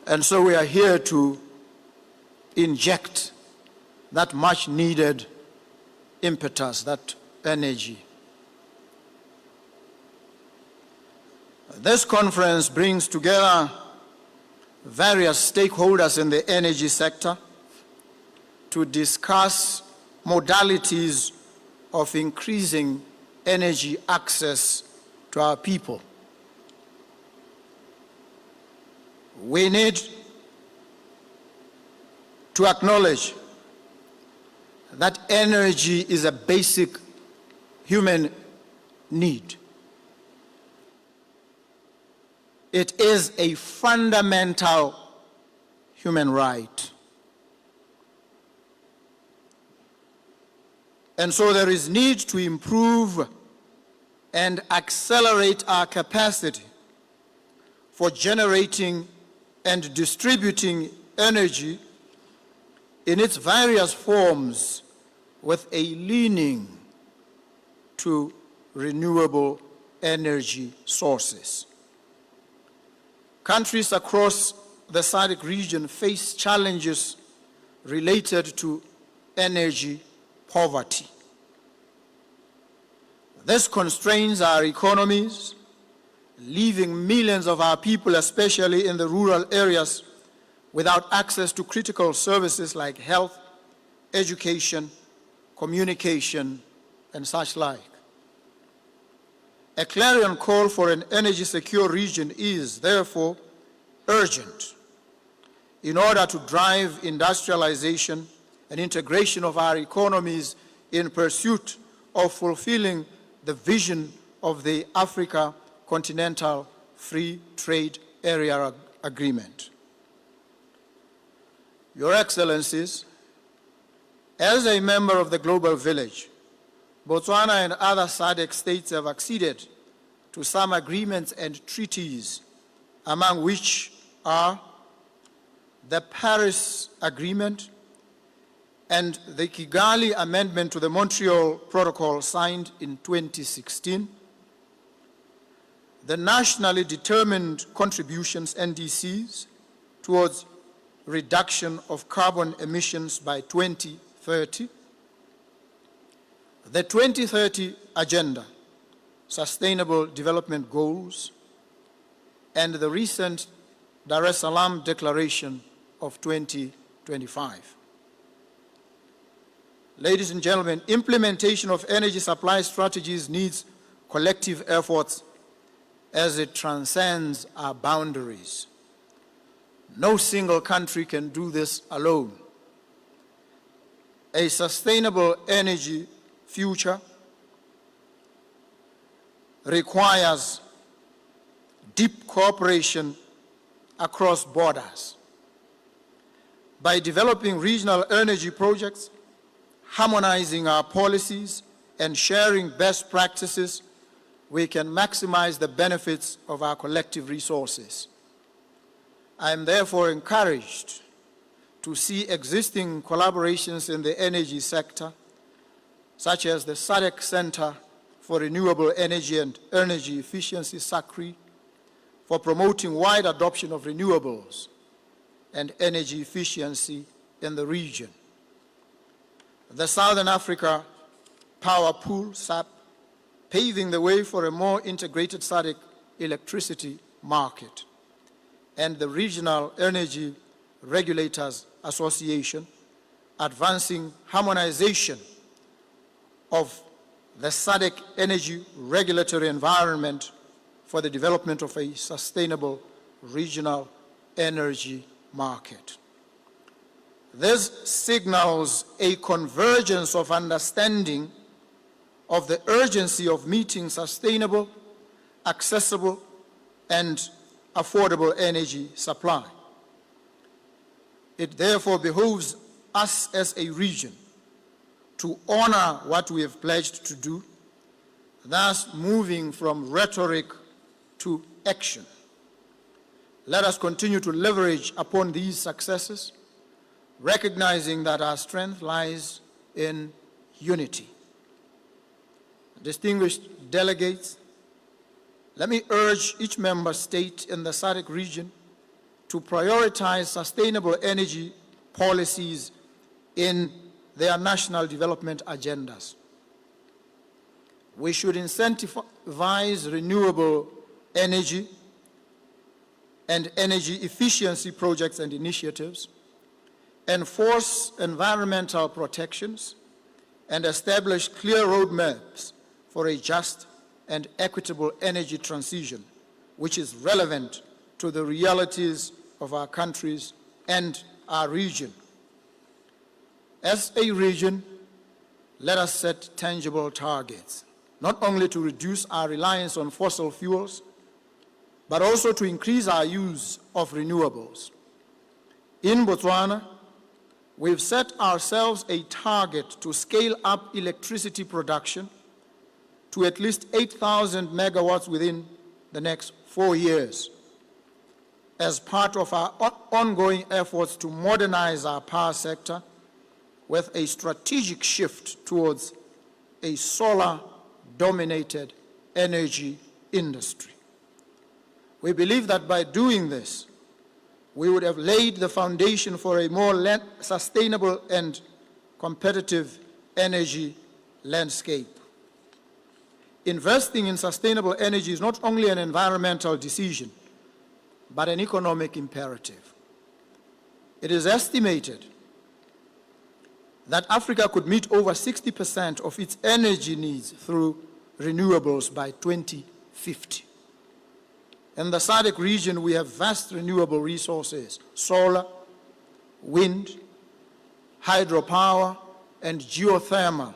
And so we are here to inject that much needed impetus, that energy. This conference brings together various stakeholders in the energy sector to discuss modalities of increasing energy access to our people. We need to acknowledge that energy is a basic human need. It is a fundamental human right. And so there is need to improve and accelerate our capacity for generating and distributing energy in its various forms with a leaning to renewable energy sources. Countries across the SADC region face challenges related to energy poverty. This constrains our economies, leaving millions of our people, especially in the rural areas, without access to critical services like health, education, communication, and such like. A clarion call for an energy-secure region is, therefore, urgent in order to drive industrialization and integration of our economies in pursuit of fulfilling the vision of the Africa Continental Free Trade Area Agreement. Your Excellencies, as a member of the Global Village, Botswana and other SADC states have acceded to some agreements and treaties, among which are the Paris Agreement and the Kigali Amendment to the Montreal Protocol signed in 2016, the Nationally Determined Contributions, NDCs, towards reduction of carbon emissions by 2030, the 2030 Agenda, Sustainable Development Goals, and the recent Dar es Salaam Declaration of 2025. Ladies and gentlemen, implementation of energy supply strategies needs collective efforts as it transcends our boundaries. No single country can do this alone. A sustainable energy future requires deep cooperation across borders. By developing regional energy projects, harmonizing our policies, and sharing best practices, we can maximize the benefits of our collective resources. I am therefore encouraged to see existing collaborations in the energy sector, such as the SADC Center for Renewable Energy and Energy Efficiency, SACRE, for promoting wide adoption of renewables and energy efficiency in the region. The Southern Africa Power Pool, SAP, paving the way for a more integrated SADC electricity market, and the Regional Energy Regulators Association, advancing harmonization of the SADC energy regulatory environment for the development of a sustainable regional energy market. This signals a convergence of understanding of the urgency of meeting sustainable, accessible, and affordable energy supply. It therefore behooves us as a region to honor what we have pledged to do, thus moving from rhetoric to action. Let us continue to leverage upon these successes, recognizing that our strength lies in unity. Distinguished delegates, let me urge each member state in the SADC region to prioritize sustainable energy policies in their national development agendas. We should incentivize renewable energy and energy efficiency projects and initiatives, enforce environmental protections, and establish clear roadmaps for a just and equitable energy transition, which is relevant to the realities of our countries and our region. As a region, let us set tangible targets, not only to reduce our reliance on fossil fuels, but also to increase our use of renewables. In Botswana, we've set ourselves a target to scale up electricity production to at least 8,000 megawatts within the next 4 years, as part of our ongoing efforts to modernize our power sector with a strategic shift towards a solar-dominated energy industry. We believe that by doing this, we would have laid the foundation for a more sustainable and competitive energy landscape. Investing in sustainable energy is not only an environmental decision, but an economic imperative. It is estimated that Africa could meet over 60% of its energy needs through renewables by 2050. In the SADC region, we have vast renewable resources: solar, wind, hydropower, and geothermal,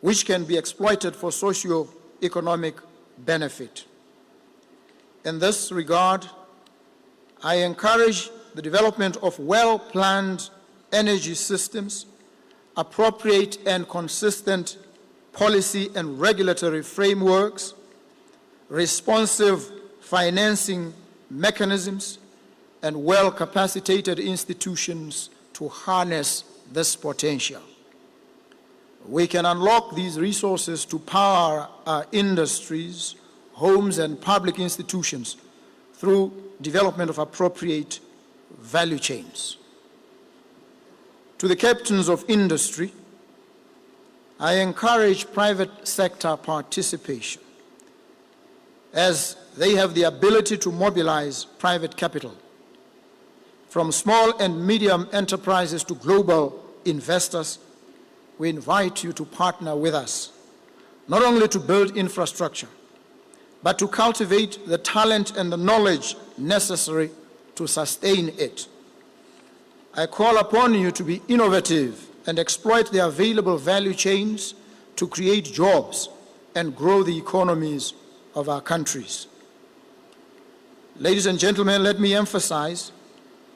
which can be exploited for socio-economic benefit. In this regard, I encourage the development of well-planned energy systems, appropriate and consistent policy and regulatory frameworks, responsive financing mechanisms, and well-capacitated institutions to harness this potential. We can unlock these resources to power our industries, homes, and public institutions through development of appropriate value chains. To the captains of industry, I encourage private sector participation, as they have the ability to mobilize private capital. From small and medium enterprises to global investors, we invite you to partner with us, not only to build infrastructure, but to cultivate the talent and the knowledge necessary to sustain it. I call upon you to be innovative and exploit the available value chains to create jobs and grow the economies of our countries. Ladies and gentlemen, let me emphasize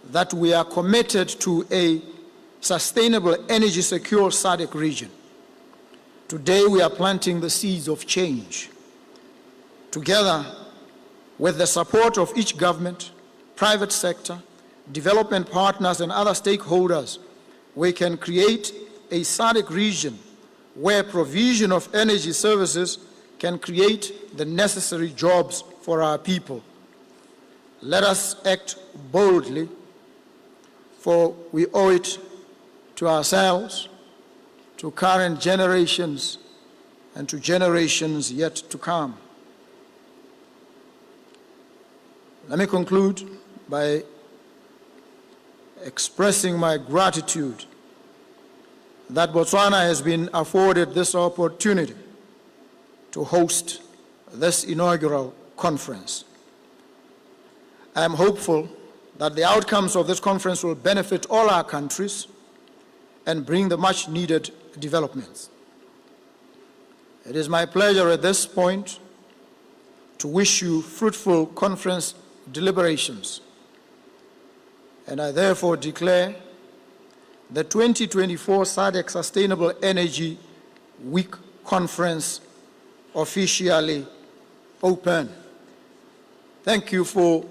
that we are committed to a sustainable, energy secure SADC region. Today we are planting the seeds of change. Together with the support of each government, private sector, development partners, and other stakeholders, we can create a SADC region where provision of energy services can create the necessary jobs for our people. Let us act boldly, for we owe it to ourselves, to current generations, and to generations yet to come. Let me conclude by expressing my gratitude that Botswana has been afforded this opportunity to host this inaugural conference. I am hopeful that the outcomes of this conference will benefit all our countries and bring the much-needed developments. It is my pleasure at this point to wish you fruitful conference deliberations, and I therefore declare the 2024 SADC Sustainable Energy Week Conference officially open. Thank you for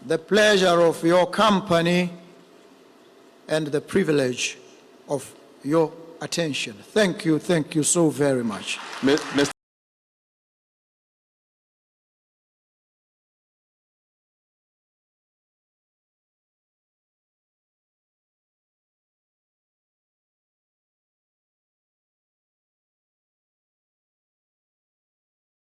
the pleasure of your company and the privilege of your attention. Thank you so very much. Mr.